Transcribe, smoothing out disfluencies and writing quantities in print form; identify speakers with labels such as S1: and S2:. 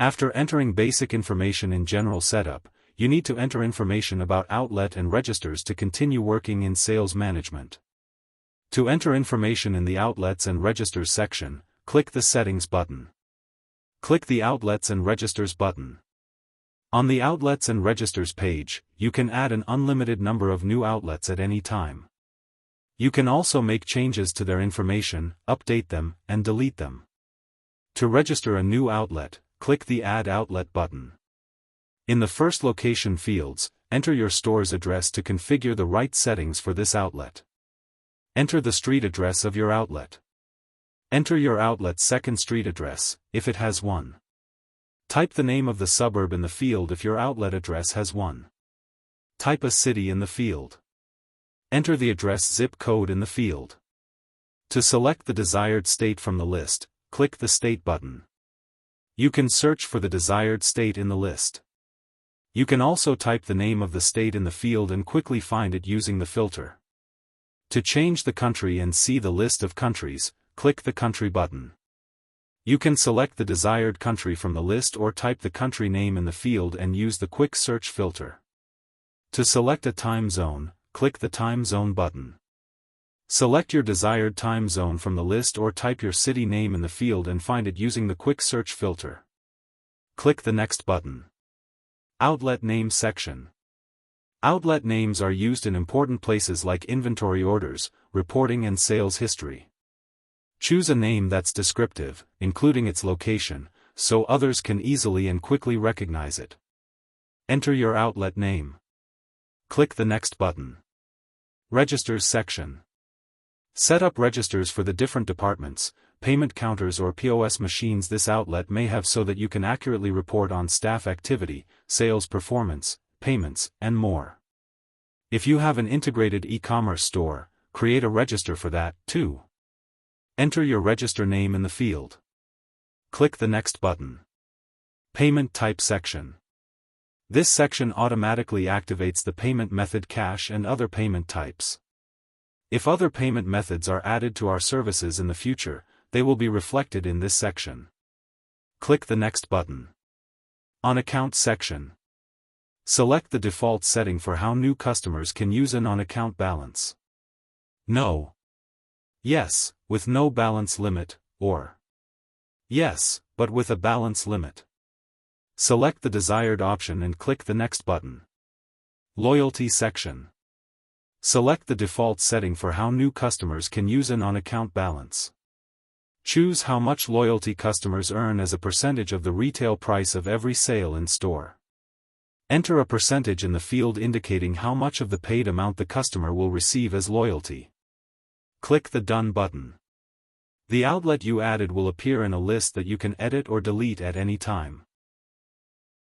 S1: After entering basic information in General Setup, you need to enter information about outlet and registers to continue working in sales management. To enter information in the Outlets and Registers section, click the Settings button. Click the Outlets and Registers button. On the Outlets and Registers page, you can add an unlimited number of new outlets at any time. You can also make changes to their information, update them, and delete them. To register a new outlet, click the Add Outlet button. In the first location fields, enter your store's address to configure the right settings for this outlet. Enter the street address of your outlet. Enter your outlet's second street address, if it has one. Type the name of the suburb in the field if your outlet address has one. Type a city in the field. Enter the address zip code in the field. To select the desired state from the list, click the State button. You can search for the desired state in the list. You can also type the name of the state in the field and quickly find it using the filter. To change the country and see the list of countries, click the Country button. You can select the desired country from the list or type the country name in the field and use the Quick Search filter. To select a time zone, click the Time Zone button. Select your desired time zone from the list or type your city name in the field and find it using the Quick Search filter. Click the Next button. Outlet Name section. Outlet names are used in important places like inventory orders, reporting and sales history. Choose a name that's descriptive, including its location, so others can easily and quickly recognize it. Enter your outlet name. Click the Next button. Registers section. Set up registers for the different departments, payment counters or POS machines this outlet may have so that you can accurately report on staff activity, sales performance, payments, and more. If you have an integrated e-commerce store, create a register for that, too. Enter your register name in the field. Click the Next button. Payment Type section. This section automatically activates the payment method cash and other payment types. If other payment methods are added to our services in the future, they will be reflected in this section. Click the Next button. On Account section. Select the default setting for how new customers can use an on-account balance. No. Yes, with no balance limit, or yes, but with a balance limit. Select the desired option and click the Next button. Loyalty section. Select the default setting for how new customers can use an on-account balance. Choose how much loyalty customers earn as a percentage of the retail price of every sale in store. Enter a percentage in the field indicating how much of the paid amount the customer will receive as loyalty. Click the Done button. The outlet you added will appear in a list that you can edit or delete at any time.